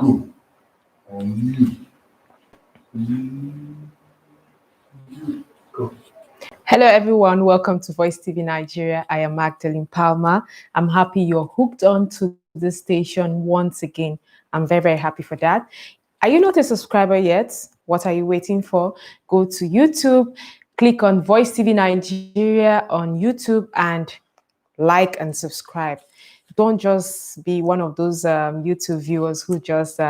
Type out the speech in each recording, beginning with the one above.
Go. On you. Go. Hello, everyone. Welcome to Voice TV Nigeria. I am Magdalene Palmer. I'm happy you're hooked on to this station once again. I'm very, very happy for that. Are you not a subscriber yet? What are you waiting for? Go to YouTube, click on Voice TV Nigeria on YouTube and like and subscribe. Don't just be one of those YouTube viewers who just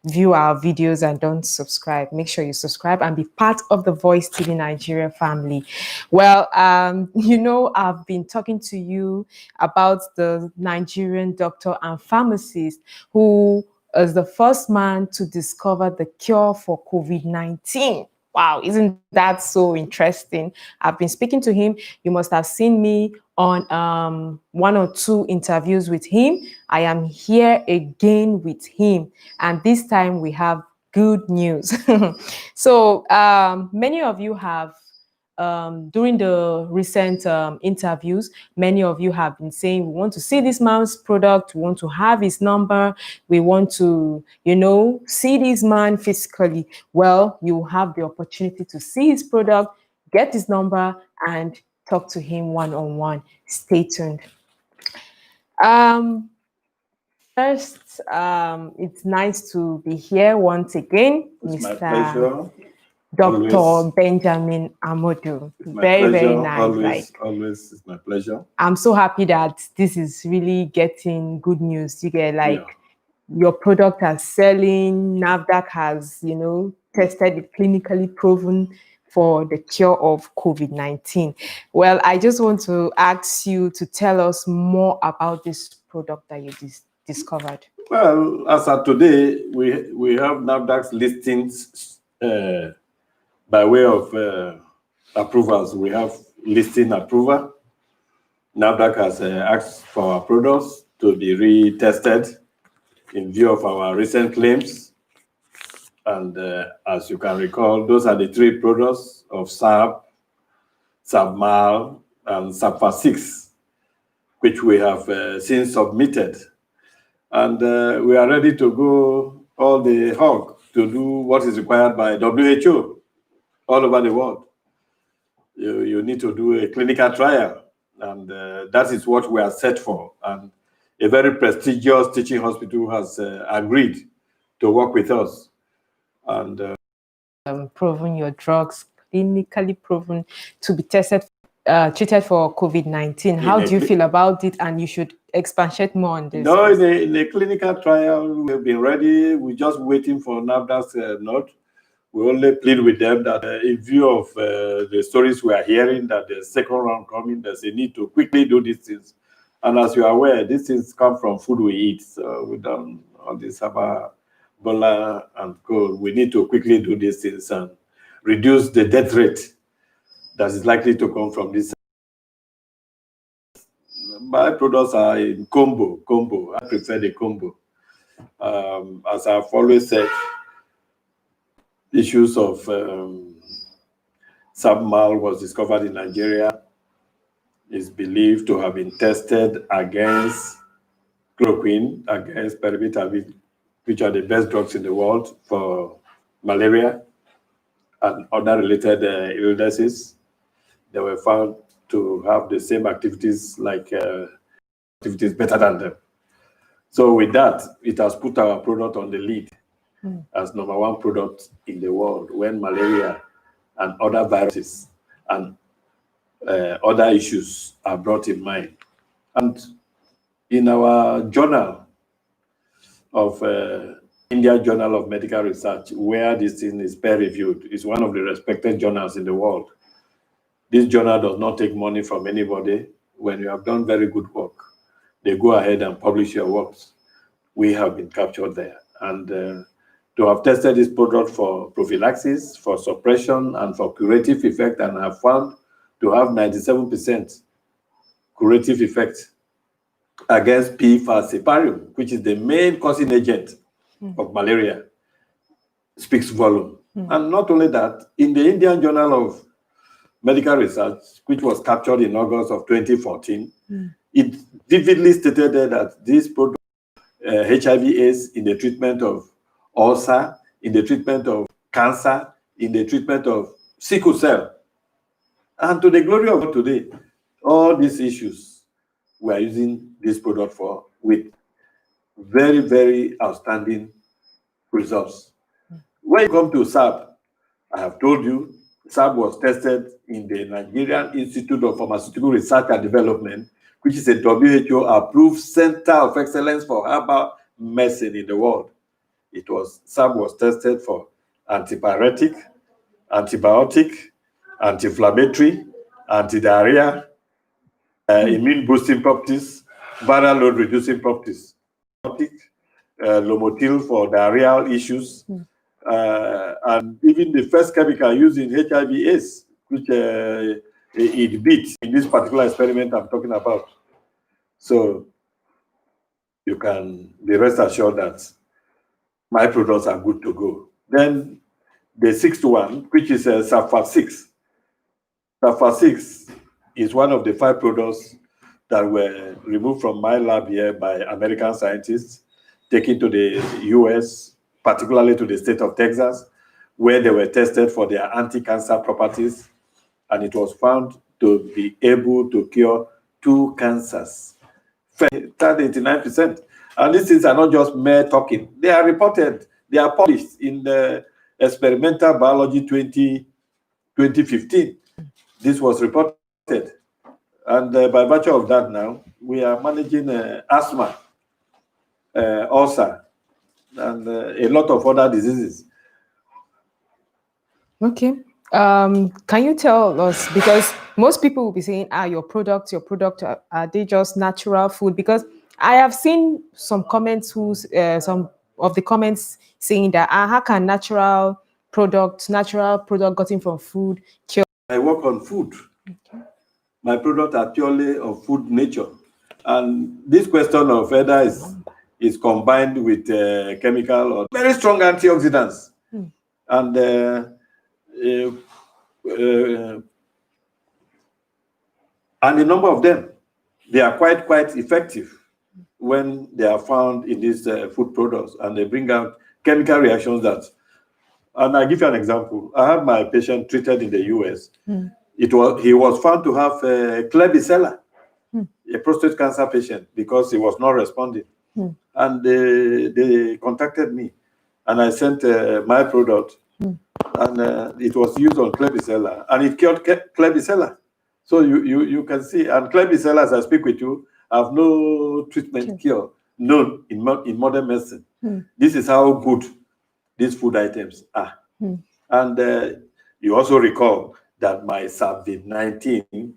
view our videos and don't subscribe. Make sure you subscribe and be part of the Voice TV Nigeria family. Well, I've been talking to you about the Nigerian doctor and pharmacist who is the first man to discover the cure for COVID-19. Wow, isn't that so interesting? I've been speaking to him. You must have seen me on one or two interviews with him. I am here again with him, and this time we have good news. So many of you have during the recent interviews, many of you have been saying, we want to see this man's product, we want to have his number, we want to, see this man physically. Well, you have the opportunity to see his product, get his number, and talk to him one-on-one. Stay tuned. First, it's nice to be here once again, It's my Mr. pleasure. Dr. Always. Benjamin Amodu. It's my Very, pleasure. very nice. Always, it's my pleasure. I'm so happy that this is really getting good news. You get your product are selling, NAFDAC has, tested it, clinically proven for the cure of COVID-19. Well, I just want to ask you to tell us more about this product that you discovered. Well, as of today, we have NAFDAC's listings by way of approvals. We have listing approval. NAFDAC has asked for our products to be retested in view of our recent claims. And as you can recall, those are the three products of SAP, SAPMAL, and SAPFA6, which we have since submitted. And we are ready to go all the hog to do what is required by WHO all over the world. You need to do a clinical trial, and that is what we are set for. And a very prestigious teaching hospital has agreed to work with us. And proven your drugs, clinically proven to be tested, treated for COVID-19. How do you feel about it? And you should expatiate more on this. No, in the clinical trial, we've been ready. We're just waiting for NAFDAC's note. We only plead with them that in view of the stories we are hearing, that the second round coming, there's a need to quickly do these things. And as you are aware, these things come from food we eat. So we don't, all this Ebola and cold, we need to quickly do these things and reduce the death rate that is likely to come from this. My products are in combo. I prefer the combo. As I've always said, issues of SAPMAL was discovered in Nigeria, is believed to have been tested against chloroquine, against perimeter, which are the best drugs in the world for malaria and other related illnesses. They were found to have the same activities, activities better than them. So with that, it has put our product on the lead as #1 product in the world when malaria and other viruses and other issues are brought in mind. And in our journal of India Journal of Medical Research, where this thing is peer-reviewed, is one of the respected journals in the world. This journal does not take money from anybody. When you have done very good work, they go ahead and publish your works. We have been captured there. And to have tested this product for prophylaxis, for suppression, and for curative effect, and have found to have 97% curative effect against P. falciparum, which is the main causing agent of malaria, speaks volume. And not only that, in the Indian Journal of Medical Research, which was captured in August of 2014, it vividly stated there that this product, HIV/AIDS in the treatment of ulcer, in the treatment of cancer, in the treatment of sickle cell. And to the glory of God today, all these issues we are using this product for with very, very outstanding results. When you come to SAB, I have told you, SAB was tested in the Nigerian Institute of Pharmaceutical Research and Development, which is a WHO-approved center of excellence for herbal medicine in the world. SAB was tested for antipyretic, antibiotic, anti-inflammatory, anti-diarrhea, immune-boosting properties, viral load-reducing properties, Lomotil for diarrheal issues, and even the first chemical used in HIV/AIDS, which it beat in this particular experiment I'm talking about. So you can be rest assured that my products are good to go. Then the sixth one, which is Sulfur 6. Sulfur 6 is one of the 5 products that were removed from my lab here by American scientists, taken to the US, particularly to the state of Texas, where they were tested for their anti-cancer properties, and it was found to be able to cure 2 cancers, 89%. And these things are not just mere talking. They are reported, they are published in the Experimental Biology 2015. This was reported. And by virtue of that now, we are managing asthma, ulcer, and a lot of other diseases. Okay. Can you tell us, because most people will be saying, your product, are they just natural food? Because I have seen some comments some of the comments saying that how can natural product gotten from food cure? I work on food. Okay. My products are purely of food nature. And this question of whether is combined with chemical or very strong antioxidants. And a number of them, they are quite effective when they are found in these food products, and they bring out chemical reactions that, and I'll give you an example. I had my patient treated in the US. He was found to have Klebsiella, a prostate cancer patient, because he was not responding. And they contacted me, and I sent my product, and it was used on Klebsiella, and it cured Klebsiella. So you can see, and Klebsiella, as I speak with you, have no treatment cure known in modern medicine. This is how good these food items are. And you also recall that my SAB-19,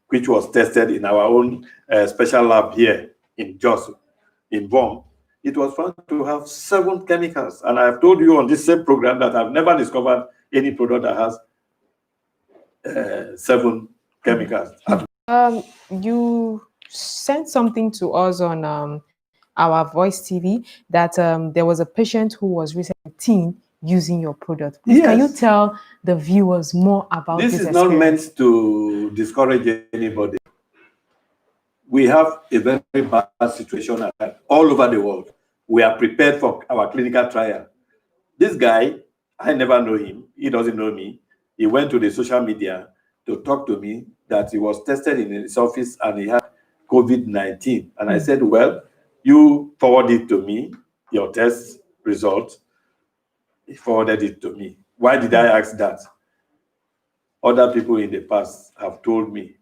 which was tested in our own special lab here in Jos, in VOM, it was found to have 7 chemicals. And I've told you on this same program that I've never discovered any product that has 7 chemicals. You sent something to us on our Voice TV that there was a patient who was recently using your product. Please, can you tell the viewers more about this? This is not meant to discourage anybody. We have a very bad situation all over the world. We are prepared for our clinical trial. This guy, I never know him. He doesn't know me. He went to the social media to talk to me that he was tested in his office and he had COVID-19. And I said, well, you forward it to me, your test result. He forwarded it to me. Why did I ask that? Other people in the past have told me,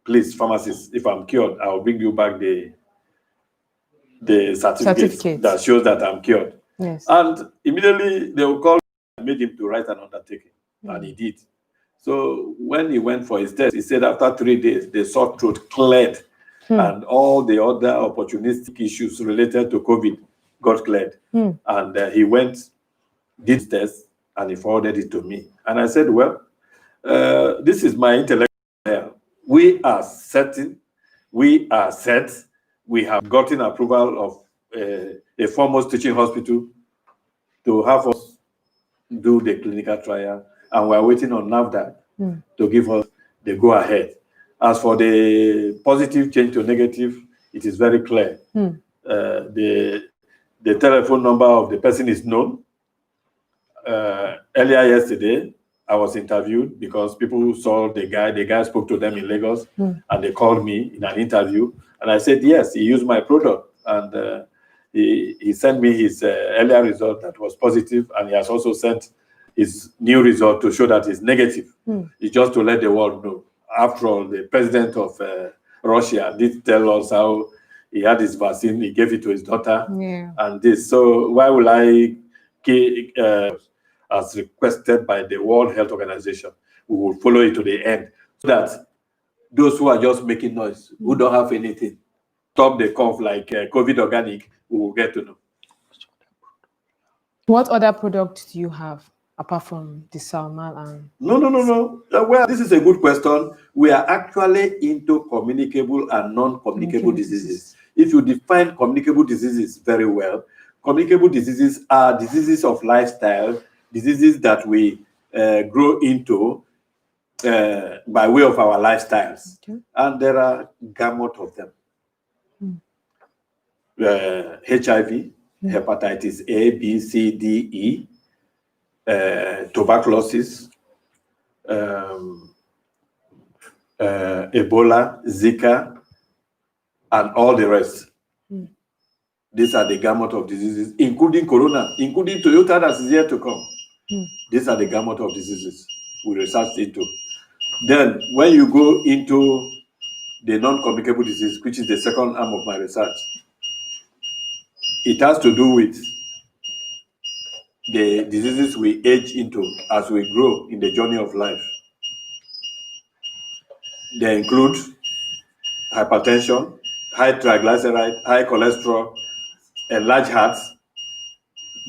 please, pharmacist, if I'm cured, I'll bring you back the certificate that shows that I'm cured. Yes. And immediately they will call me and made him to write an undertaking. And he did. So when he went for his test, he said after 3 days, the sore throat cleared and all the other opportunistic issues related to COVID got cleared. And he went, did the test, and he forwarded it to me. And I said, well, this is my intellectual. We are certain, we are set, we have gotten approval of a foremost teaching hospital to have us do the clinical trial, and we're waiting on NAFDAC to give us the go-ahead. As for the positive change to negative, it is very clear. The The telephone number of the person is known. Earlier yesterday, I was interviewed because people saw the guy. The guy spoke to them in Lagos, and they called me in an interview. And I said, yes, he used my product. And he sent me his earlier result that was positive, and he has also sent his new result to show that it's negative. It's just to let the world know. After all, the president of Russia did tell us how he had his vaccine, he gave it to his daughter, and this. So why will I, as requested by the World Health Organization, we will follow it to the end, so that those who are just making noise, who don't have anything, stop the cough like COVID organic, we will get to know. What other products do you have apart from the Salmal and... No. Well, this is a good question. We are actually into communicable and non-communicable diseases. If you define communicable diseases very well, communicable diseases are diseases of lifestyle, diseases that we grow into by way of our lifestyles. And there are gamut of them. HIV, hepatitis A, B, C, D, E, tuberculosis, Ebola, Zika, and all the rest. These are the gamut of diseases, including corona, including Toyota that is yet to come. These are the gamut of diseases we researched into. Then, when you go into the non-communicable disease, which is the second arm of my research, it has to do with the diseases we age into as we grow in the journey of life. They include hypertension, high triglyceride, high cholesterol, enlarged hearts,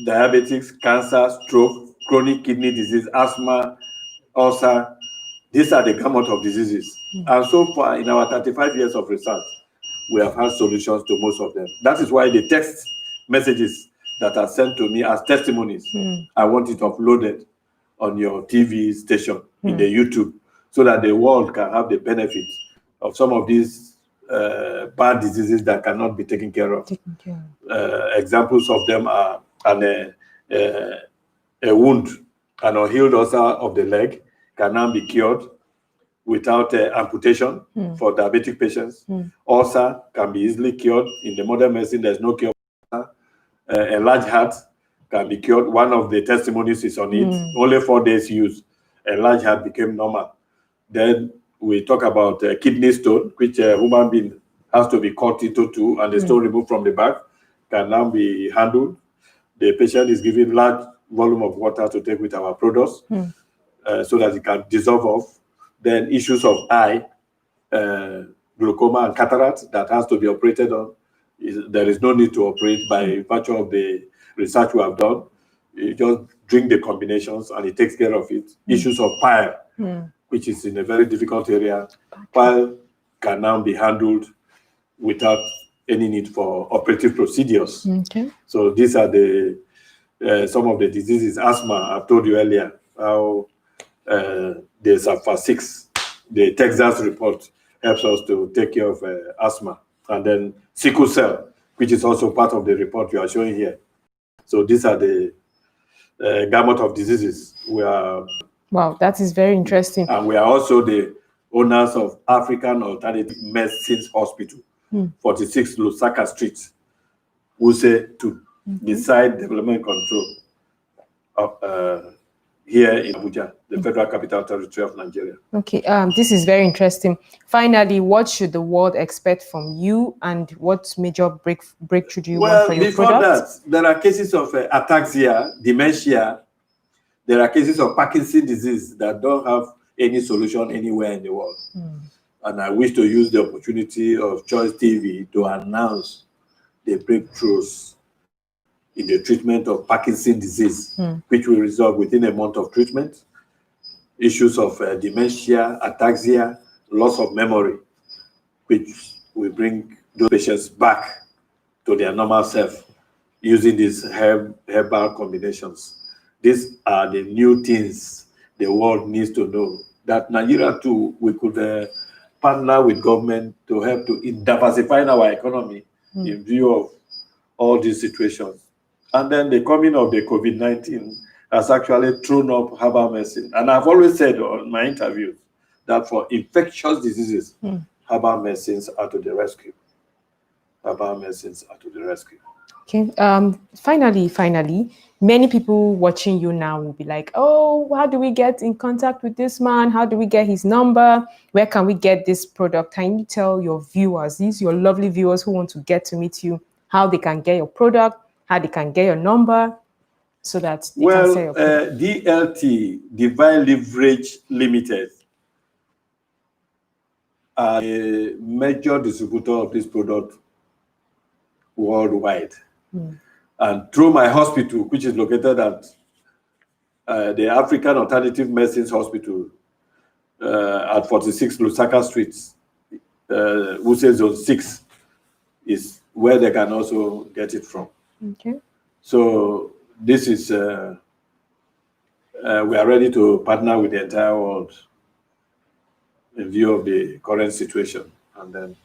diabetes, cancer, stroke, chronic kidney disease, asthma, ulcer. These are the gamut of diseases. And so far, in our 35 years of research, we have had solutions to most of them. That is why the text messages that are sent to me as testimonies, I want it uploaded on your TV station, in the YouTube, so that the world can have the benefit of some of these bad diseases that cannot be taken care of. Examples of them are a wound, an unhealed ulcer of the leg can now be cured without amputation for diabetic patients. Ulcer can be easily cured. In the modern medicine, there's no cure for ulcer. Enlarged heart can be cured. One of the testimonies is on it. Only 4 days use. Enlarged heart became normal. Then we talk about kidney stone, which a human being has to be cut into two, and the stone removed from the back can now be handled. The patient is given large volume of water to take with our products so that it can dissolve off. Then issues of eye, glaucoma and cataract that has to be operated on. There is no need to operate by virtue of the research we have done. You just drink the combinations and it takes care of it. Issues of pile, which is in a very difficult area. Pile can now be handled without any need for operative procedures. So these are the some of the diseases. Asthma, I've told you earlier how there's a 6. The Texas report helps us to take care of asthma. And then sickle cell, which is also part of the report you are showing here. So these are the gamut of diseases. Wow, that is very interesting. And we are also the owners of African Alternative Medicines Hospital, 46 Lusaka Street, Wuse 2, beside Development Control here in Abuja, the Federal Capital Territory of Nigeria. Okay, this is very interesting. Finally, what should the world expect from you, and what major breakthrough do you want for your product? Well, before that, there are cases of ataxia, dementia. There are cases of Parkinson's disease that don't have any solution anywhere in the world. And I wish to use the opportunity of Choice TV to announce the breakthroughs in the treatment of Parkinson's disease, which will resolve within a month of treatment. Issues of dementia, ataxia, loss of memory, which will bring those patients back to their normal self using these herbal combinations. These are the new things the world needs to know. That Nigeria too, we could partner with government to help to diversify our economy in view of all these situations. And then the coming of the COVID-19 has actually thrown up herbal medicine. And I've always said on my interviews that for infectious diseases, herbal medicines are to the rescue. Herbal medicines are to the rescue. Okay. Finally, many people watching you now will be like, oh, how do we get in contact with this man? How do we get his number? Where can we get this product? Can you tell your viewers, these your lovely viewers who want to get to meet you, how they can get your product, how they can get your number, so that they can sell your product? DLT, Divine Leverage Limited, are a major distributor of this product worldwide. And through my hospital, which is located at the African Alternative Medicines Hospital at 46 Lusaka Street, Wuse Zone 6, is where they can also get it from. Okay. So this is, we are ready to partner with the entire world in view of the current situation. And then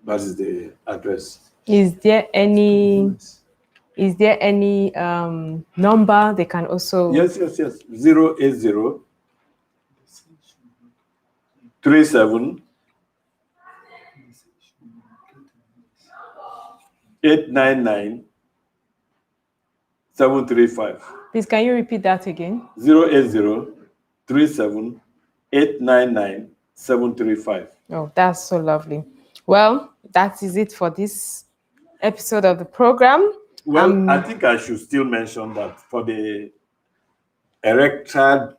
that is the address. Is there any number they can also? Yes. 080 37 899 735. Please, can you repeat that again? 080 37 899 735. Oh, that's so lovely. Well, that is it for this episode of the program. Well, I think I should still mention that for the erectile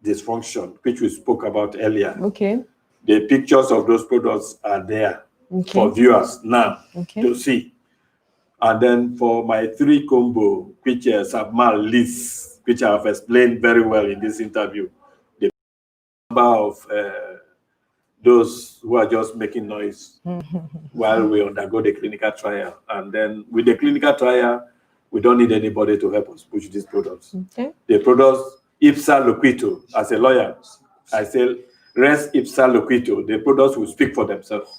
dysfunction, which we spoke about earlier, Okay. the pictures of those products are there for viewers now to see. And then for my 3 combo, which Sabmal lists, which I have explained very well in this interview, the number of those who are just making noise while we undergo the clinical trial. And then with the clinical trial, we don't need anybody to help us push these products. Okay. The products, ipsa loquito, as a lawyer, I say, res ipsa loquito, the products will speak for themselves.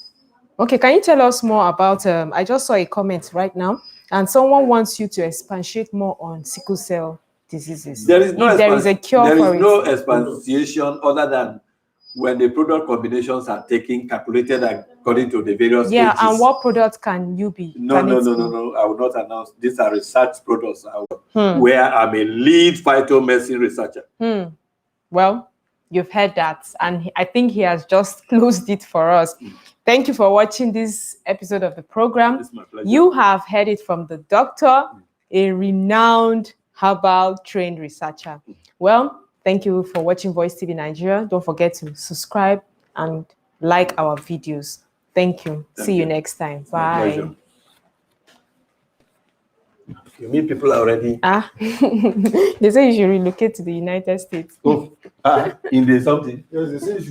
Okay, can you tell us more about, I just saw a comment right now, and someone wants you to expatiate more on sickle cell diseases. There is no, there is a cure for it. There is no expatiation other than when the product combinations are taken, calculated according to the various stages. And what product can you be? No. I will not announce. These are research products where I'm a lead phytomedicine researcher. Well, you've heard that, and I think he has just closed it for us. Thank you for watching this episode of the program. It's my pleasure. You have heard it from the doctor, a renowned herbal trained researcher. Well, thank you for watching Voice TV Nigeria. Don't forget to subscribe and like our videos. Thank you. See you next time. Bye. You mean people are already? They say you should relocate to the United States. Oh, in the something? Yes, they say you should